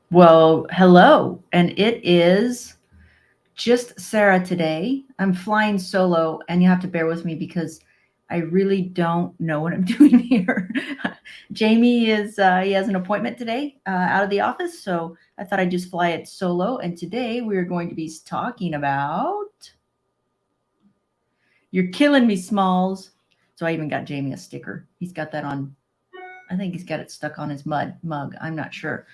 Well, hello, and it is just Sarah today. I'm flying solo, and you have to bear with me because I really don't know what I'm doing here. Jamie is he has an appointment today out of the office, so I thought I'd just fly it solo. And today we are going to be talking about "You're Killing Me, Smalls." So I even got Jamie a sticker. He's got that on. I think he's got it stuck on his mug. I'm not sure.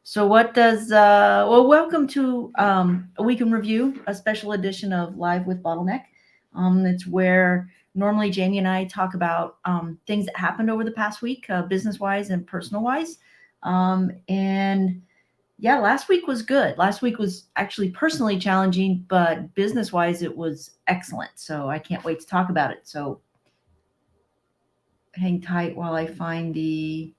So what does well, welcome to a week in review, a special edition of Live with Bottleneck. It's where normally Jamie and I talk about things that happened over the past week, business wise and personal wise. And yeah, last week was good. Last week was actually personally challenging, but business wise it was excellent. So I can't wait to talk about it. So hang tight while I find the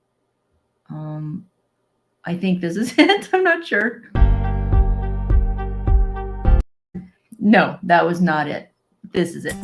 I think this is it. I'm not sure. No, that was not it. This is it.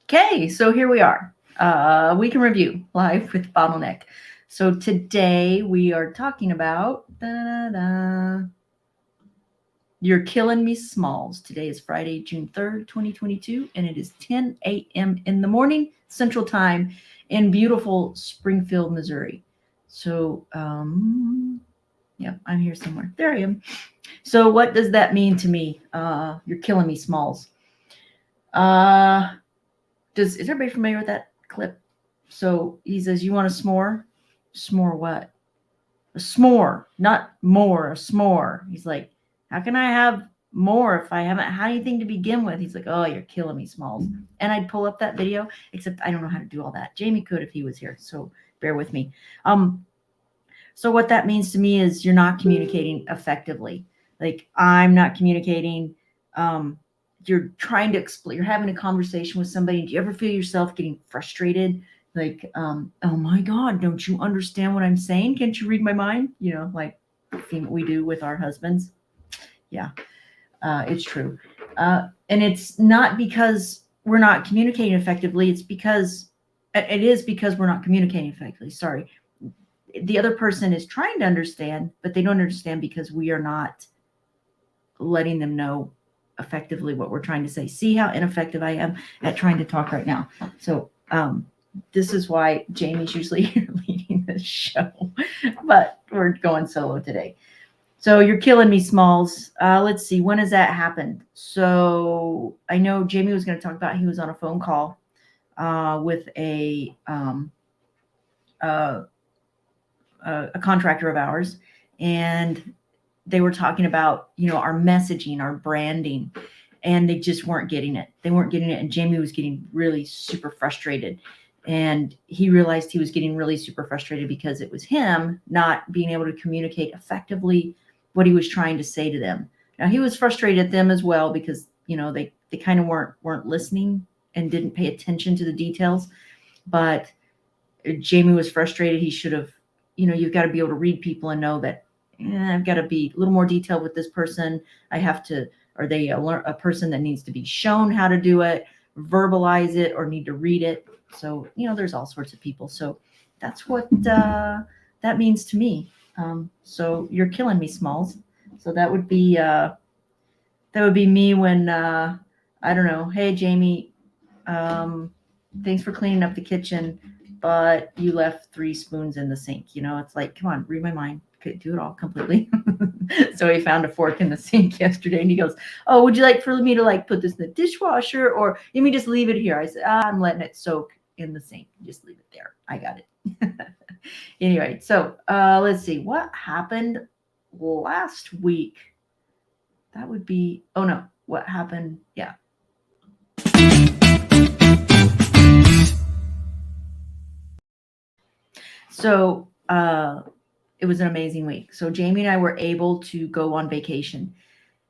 Okay, so here we are. We can review live with Bottleneck. So today we are talking about You're Killing Me, Smalls. Today is Friday, June 3rd, 2022, and it is 10 a.m. in the morning, Central Time, in beautiful Springfield, Missouri. So, yeah, I'm here somewhere. There I am. So, what does that mean to me? You're killing me, Smalls. Is everybody familiar with that clip? So he says, "You want a s'more? S'more what? A s'more, not more. A s'more." He's like, "How can I have more if I haven't had anything to begin with?" He's like, "Oh, you're killing me, Smalls." And I'd pull up that video, except I don't know how to do all that. Jamie could if he was here, so bear with me. So what that means to me is you're not communicating effectively. Like I'm not communicating. You're trying to explain. You're having a conversation with somebody. Do you ever feel yourself getting frustrated? Like, oh my God, don't you understand what I'm saying? Can't you read my mind? Like we do with our husbands. Yeah, it's true. And it's not because we're not communicating effectively. It is because we're not communicating effectively. Sorry. The other person is trying to understand, but they don't understand because we are not letting them know effectively what we're trying to say. See how ineffective I am at trying to talk right now. So this is why Jamie's usually here leading this show, but we're going solo today. So you're killing me, Smalls. Let's see, when has that happened? So I know Jamie was going to talk about he was on a phone call with a contractor of ours, and they were talking about our messaging, our branding, and they just weren't getting it. And Jamie was getting really super frustrated, and he realized he was getting really super frustrated because it was him not being able to communicate effectively what he was trying to say to them. Now he was frustrated at them as well because they kind of weren't listening and didn't pay attention to the details. But Jamie was frustrated. He should have, you've got to be able to read people and know that I've got to be a little more detailed with this person. I have to, are they a person that needs to be shown how to do it, verbalize it, or need to read it? So, there's all sorts of people. So that's what that means to me. So you're killing me, Smalls. So that would be me when, I don't know. Hey, Jamie, thanks for cleaning up the kitchen, but you left 3 spoons in the sink. It's like, come on, read my mind. Could do it all completely. So he found a fork in the sink yesterday, and he goes, "Oh, would you like for me to put this in the dishwasher, or let me just leave it here?" I said, "I'm letting it soak in the sink. Just leave it there. I got it." Anyway, so let's see what happened last week. That would be, oh no, what happened? Yeah. So it was an amazing week. So Jamie and I were able to go on vacation.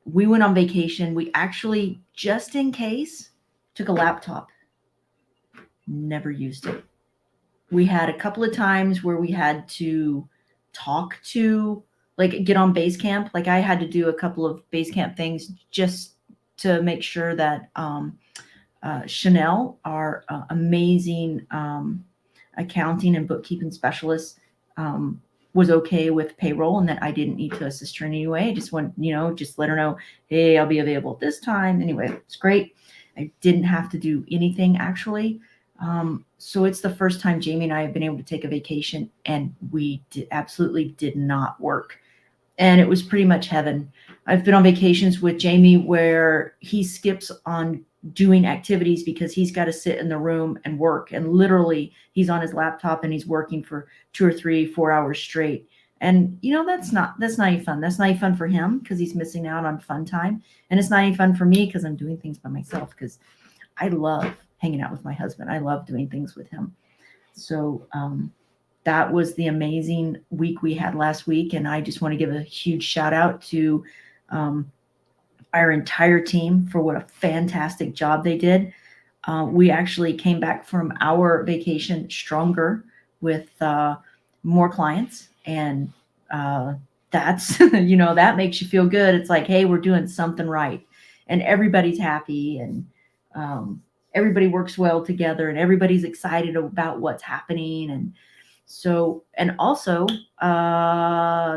We went on vacation. We actually, just in case, took a laptop. Never used it. We had a couple of times where we had to talk to, like, get on base camp. Like, I had to do a couple of base camp things just to make sure that Chanel, our amazing accounting and bookkeeping specialist, was okay with payroll and that I didn't need to assist her in any way. I just want, just let her know, hey, I'll be available at this time. Anyway, it's great. I didn't have to do anything actually. So it's the first time Jamie and I have been able to take a vacation, and we absolutely did not work. And it was pretty much heaven. I've been on vacations with Jamie where he skips on doing activities because he's got to sit in the room and work. And literally he's on his laptop and he's working for 2 or 3, 4 hours straight. And that's not any fun. That's not any fun for him because he's missing out on fun time. And it's not any fun for me because I'm doing things by myself, because I love hanging out with my husband. I love doing things with him. So, that was the amazing week we had last week. And I just want to give a huge shout out to our entire team for what a fantastic job they did. We actually came back from our vacation stronger with more clients. And that's, that makes you feel good. It's like, hey, we're doing something right. And everybody's happy, and everybody works well together, and everybody's excited about what's happening. And also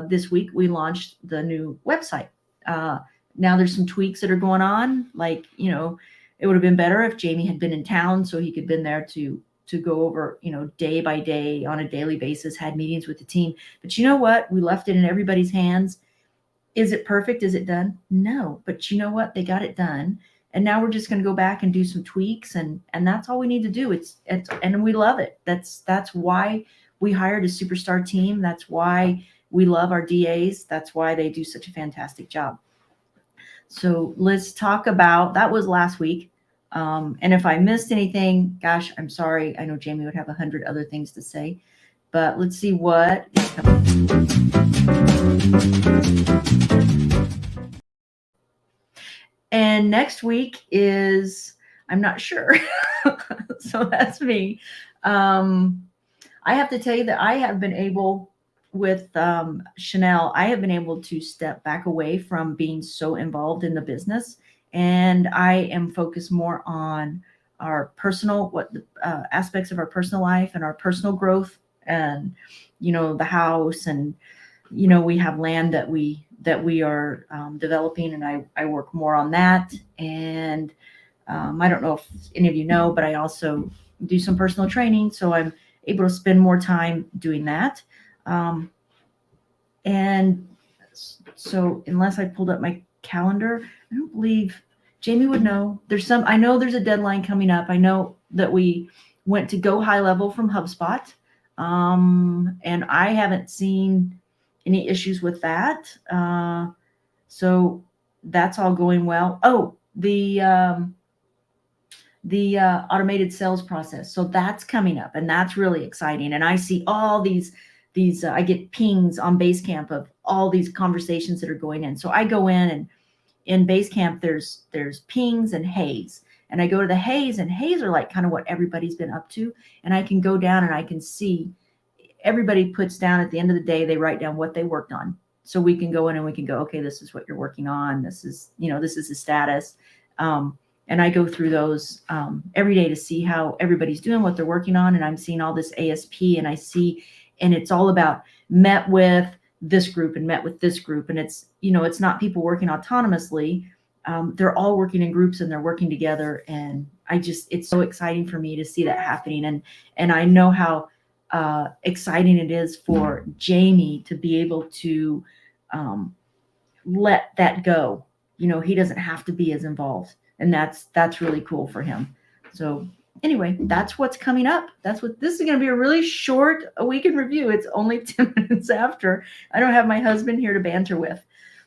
this week we launched the new website. Now there's some tweaks that are going on. Like, it would have been better if Jamie had been in town so he could have been there to go over, day by day on a daily basis, had meetings with the team. But you know what? We left it in everybody's hands. Is it perfect? Is it done? No. But you know what? They got it done. And now we're just going to go back and do some tweaks, and that's all we need to do. It's and we love it. That's why we hired a superstar team. That's why we love our DAs. That's why they do such a fantastic job. So let's talk about, that was last week. And if I missed anything, gosh, I'm sorry. I know Jamie would have 100 other things to say, but let's see what is coming. And next week is, I'm not sure. So that's me. I have to tell you that I have been able, with Chanel, I have been able to step back away from being so involved in the business, and I am focused more on our personal, aspects of our personal life and our personal growth, and the house, and we have land that we are developing, and I work more on that. And I don't know if any of you know, but I also do some personal training, so I'm able to spend more time doing that. And so unless I pulled up my calendar, I don't believe Jamie would know. I know there's a deadline coming up. I know that we went to go high level from HubSpot. And I haven't seen any issues with that. So that's all going well. Oh, the automated sales process. So that's coming up, and that's really exciting. And I see all these I get pings on Basecamp of all these conversations that are going in. So I go in, and in Basecamp, there's pings and hays. And I go to the hays, and hays are like kind of what everybody's been up to. And I can go down and I can see everybody puts down at the end of the day, they write down what they worked on. So we can go in and we can go, okay, this is what you're working on. This is the status. And I go through those every day to see how everybody's doing, what they're working on. And I'm seeing all this ASP, and it's all about met with this group and met with this group. And it's not people working autonomously. They're all working in groups, and they're working together. And it's so exciting for me to see that happening. And I know how exciting it is for Jamie to be able to let that go. He doesn't have to be as involved. And that's really cool for him. So anyway, that's what's coming up. This is going to be a really short week in review. It's only 10 minutes after. I don't have my husband here to banter with.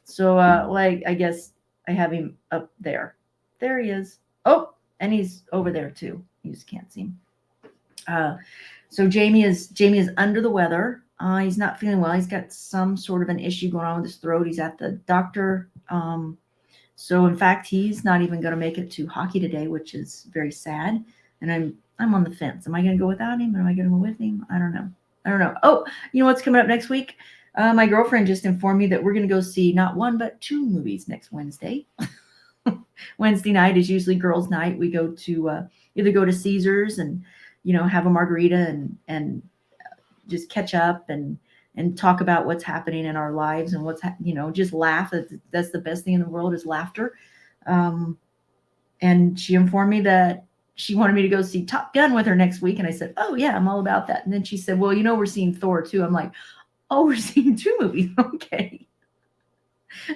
So I guess I have him up there. There he is. Oh, and he's over there too. You just can't see him. So Jamie is under the weather. He's not feeling well. He's got some sort of an issue going on with his throat. He's at the doctor. So in fact, he's not even going to make it to hockey today, which is very sad. And I'm on the fence. Am I going to go without him? Am I going to go with him? I don't know. Oh, you know what's coming up next week? My girlfriend just informed me that we're going to go see not one but two movies next Wednesday. Wednesday night is usually girls' night. We go to either go to Caesars and have a margarita and just catch up and talk about what's happening in our lives and what's just laugh. That's the best thing in the world is laughter. And she informed me that she wanted me to go see Top Gun with her next week, and I said, "Oh yeah, I'm all about that." And then she said, "Well, we're seeing Thor too." I'm like, "Oh, we're seeing two movies, okay."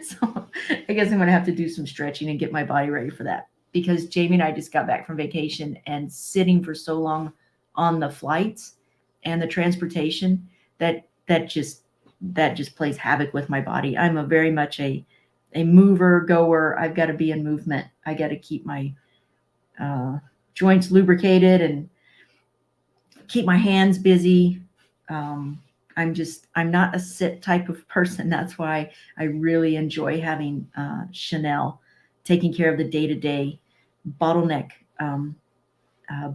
So I guess I'm going to have to do some stretching and get my body ready for that, because Jamie and I just got back from vacation, and sitting for so long on the flights and the transportation that just plays havoc with my body. I'm a very much a mover goer. I've got to be in movement. I got to keep my joints lubricated and keep my hands busy. I'm not a sit type of person. That's why I really enjoy having Chanel taking care of the day-to-day bottleneck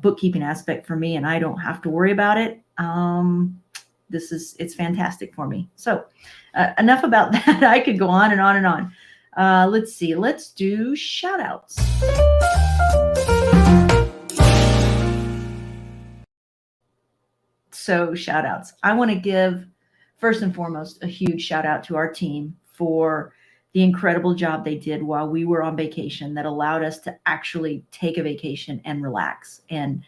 bookkeeping aspect for me, and I don't have to worry about it. It's fantastic for me. So enough about that. I could go on and on and on. Let's see. Let's do shout outs. So shout outs. I want to give, first and foremost, a huge shout out to our team for the incredible job they did while we were on vacation that allowed us to actually take a vacation and relax and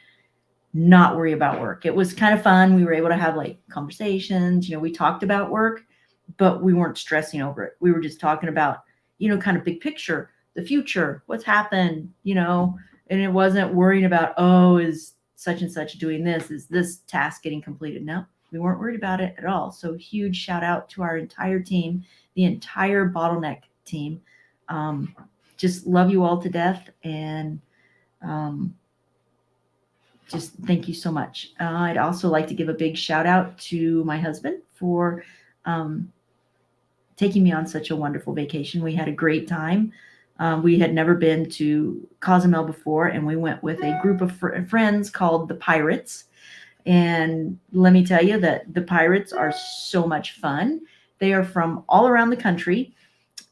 not worry about work. It was kind of fun. We were able to have conversations. We talked about work, but we weren't stressing over it. We were just talking about, kind of big picture, the future, what's happened, and it wasn't worrying about, oh, is such and such doing this? Is this task getting completed? No, we weren't worried about it at all. So huge shout out to our entire team, the entire Bottleneck team. Just love you all to death. And just thank you so much. I'd also like to give a big shout out to my husband for taking me on such a wonderful vacation. We had a great time. We had never been to Cozumel before, and we went with a group of friends called the Pirates. And let me tell you that the Pirates are so much fun. They are from all around the country.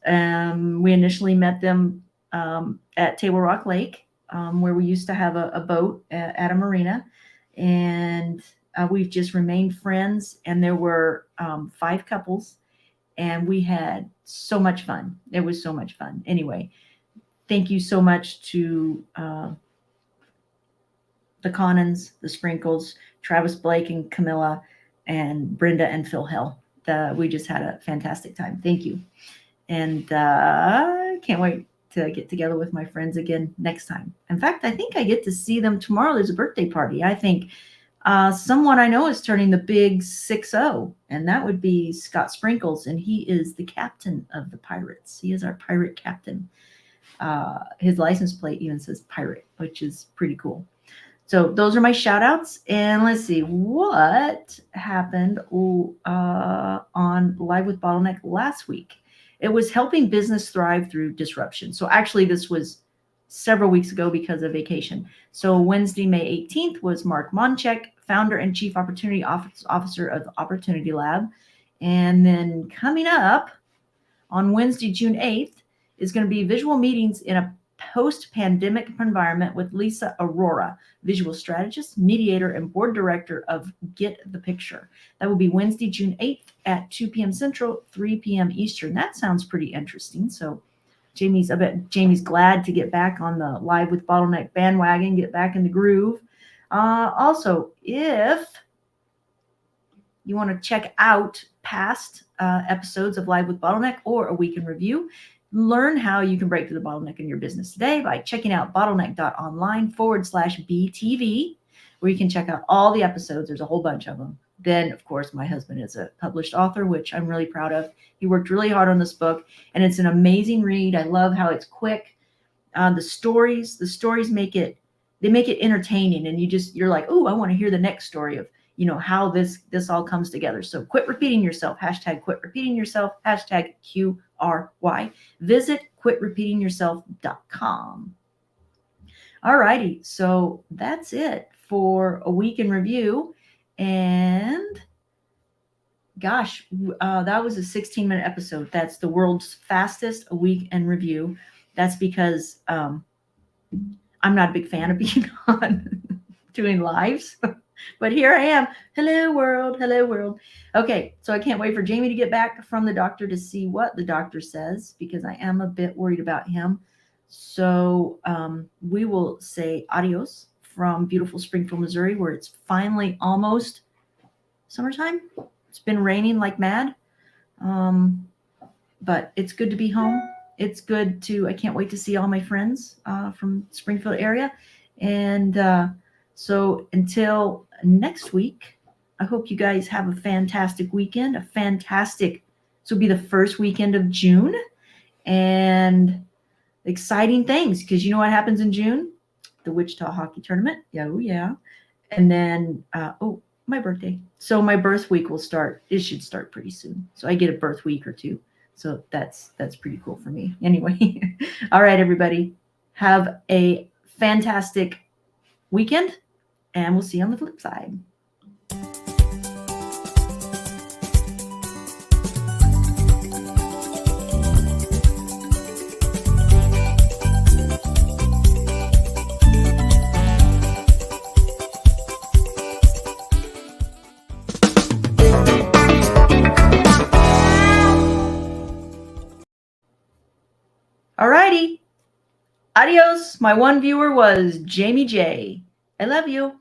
We initially met them at Table Rock Lake, where we used to have a boat at a marina. And we've just remained friends. And there were 5 couples. And we had so much fun. It was so much fun. Anyway, thank you so much to the Connons, the Sprinkles, Travis Blake and Camilla, and Brenda and Phil Hill. We just had a fantastic time. Thank you. And I can't wait to get together with my friends again next time. In fact, I think I get to see them tomorrow. There's a birthday party. I think someone I know is turning the big 6-0, and that would be Scott Sprinkles, and he is the captain of the Pirates. He is our pirate captain. His license plate even says pirate, which is pretty cool. So those are my shout outs. And let's see what happened on Live with Bottleneck last week. It was helping business thrive through disruption. So actually this was several weeks ago because of vacation. So Wednesday, May 18th was Mark Monchek, founder and chief opportunity officer of Opportunity Lab. And then coming up on Wednesday, June 8th is going to be visual meetings in a post-pandemic environment with Lisa Aurora, visual strategist, mediator, and board director of Get the Picture. That will be Wednesday, June 8th at 2 p.m. Central, 3 p.m. Eastern. That sounds pretty interesting. So I bet Jamie's glad to get back on the Live with Bottleneck bandwagon, get back in the groove. Also, if you want to check out past episodes of Live with Bottleneck or a week in review, learn how you can break through the bottleneck in your business today by checking out Bottleneck.Online /BTV, where you can check out all the episodes. There's a whole bunch of them. Then, of course, my husband is a published author, which I'm really proud of. He worked really hard on this book, and it's an amazing read. I love how it's quick. The stories make it they make it entertaining, and you're like, oh, I want to hear the next story of, how this all comes together. So quit repeating yourself. Hashtag quit repeating yourself. Hashtag QRY. Visit quitrepeatingyourself.com. All righty. So that's it for a week in review. And gosh, that was a 16-minute episode. That's the world's fastest a week in review. That's because I'm not a big fan of being on doing lives. But here I am. Hello, world. Hello, world. Okay, so I can't wait for Jaime to get back from the doctor to see what the doctor says, because I am a bit worried about him. So we will say adios from beautiful Springfield, Missouri, where it's finally almost summertime. It's been raining like mad, but it's good to be home. It's good I can't wait to see all my friends from Springfield area. And so until next week, I hope you guys have a fantastic weekend, this will be the first weekend of June, and exciting things, because you know what happens in June? The Wichita hockey tournament. Yeah, oh yeah. And then, my birthday. So my birth week will start. It should start pretty soon. So I get a birth week or two. So that's pretty cool for me. Anyway, all right, everybody. Have a fantastic weekend, and we'll see you on the flip side. Alrighty. Adios. My one viewer was Jamie J. I love you.